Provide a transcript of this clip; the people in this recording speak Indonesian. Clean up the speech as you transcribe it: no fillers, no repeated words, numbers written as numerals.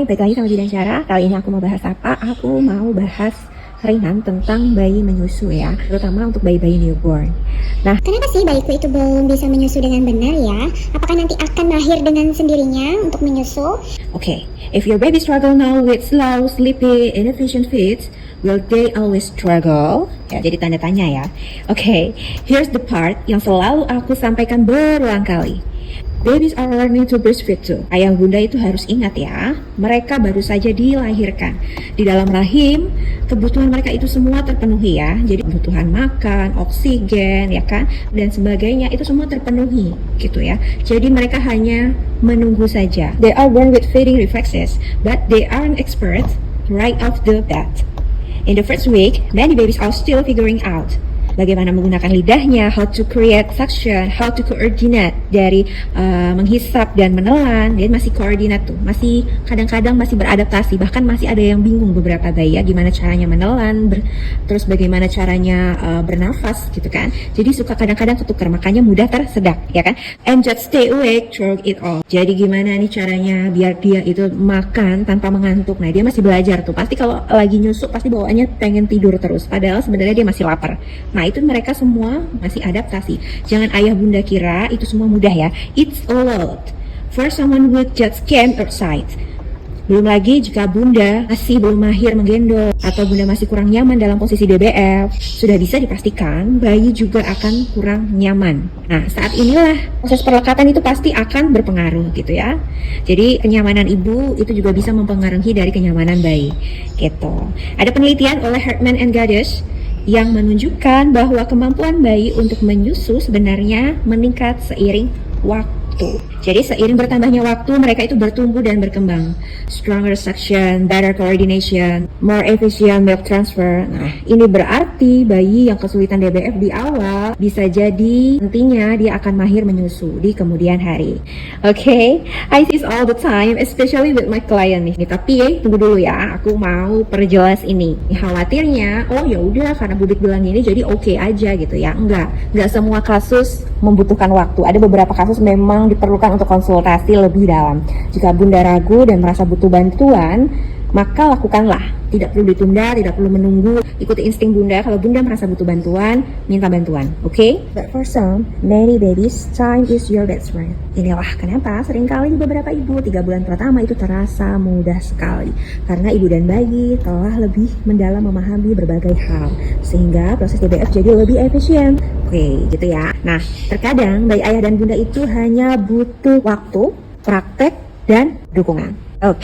balik lagi sama Bidang Cara. Kali ini aku mau bahas apa? Aku mau bahas ringan tentang bayi menyusu ya, terutama untuk bayi-bayi newborn. Nah, kenapa sih bayiku itu belum bisa menyusu dengan benar ya? Apakah nanti akan lahir dengan sendirinya untuk menyusu? okay, if your baby struggle now with slow, sleepy, inefficient feeds, will they always struggle? Ya, jadi tanda tanya ya. Okay, here's the part yang selalu aku sampaikan berulang kali. Babies are learning to breastfeed too. Ayah bunda itu harus ingat ya, mereka baru saja dilahirkan. Di dalam rahim, kebutuhan mereka itu semua terpenuhi ya. Jadi kebutuhan makan, oksigen, ya kan, dan sebagainya itu semua terpenuhi gitu ya. Jadi mereka hanya menunggu saja. They are born with feeding reflexes, but they aren't experts right off the bat. In the first week, many babies are still figuring out bagaimana menggunakan lidahnya, how to create suction, how to coordinate dari menghisap dan menelan. Dia masih koordinat tuh, masih kadang-kadang masih beradaptasi, bahkan masih ada yang bingung beberapa bayi ya, gimana caranya menelan, terus bagaimana caranya bernafas gitu kan. Jadi suka kadang-kadang ketukar, makanya mudah tersedak ya kan. And just stay awake through it all. Jadi gimana nih caranya biar dia itu makan tanpa mengantuk. Nah dia masih belajar tuh, pasti kalau lagi nyusuk pasti bawaannya pengen tidur terus, padahal sebenarnya dia masih lapar. Nah itu mereka semua masih adaptasi. Jangan ayah bunda kira itu semua mudah ya. It's a lot for someone who just came outside. Belum lagi jika bunda masih belum mahir menggendong atau bunda masih kurang nyaman dalam posisi DBF, sudah bisa dipastikan bayi juga akan kurang nyaman. Nah saat inilah proses perlekatan itu pasti akan berpengaruh gitu ya. Jadi kenyamanan ibu itu juga bisa mempengaruhi dari kenyamanan bayi gitu. Ada penelitian oleh Hartman and Gaddis yang menunjukkan bahwa kemampuan bayi untuk menyusu sebenarnya meningkat seiring waktu. Jadi seiring bertambahnya waktu, mereka itu bertumbuh dan berkembang. Stronger suction, better coordination, more efficient milk transfer. Nah, ini berarti bayi yang kesulitan DBF di awal bisa jadi nantinya dia akan mahir menyusu di kemudian hari. Okay, I see this all the time, especially with my client nih. Tapi tunggu dulu ya, aku mau perjelas ini. Khawatirnya, oh ya udah karena Bubik bilang ini jadi oke aja gitu ya. Enggak semua kasus membutuhkan waktu. Ada beberapa kasus memang diperlukan untuk konsultasi lebih dalam. Jika bunda ragu dan merasa butuh bantuan, maka lakukanlah. Tidak perlu ditunda, tidak perlu menunggu. Ikuti insting bunda. Kalau bunda merasa butuh bantuan, minta bantuan. Okay? But for some, many babies, time is your best friend. Inilah kenapa seringkali beberapa ibu 3 bulan pertama itu terasa mudah sekali. Karena ibu dan bayi telah lebih mendalam memahami berbagai hal. Sehingga proses DBF jadi lebih efisien. Oke, gitu ya. Nah, terkadang bayi ayah dan bunda itu hanya butuh waktu, praktek, dan dukungan. Oke.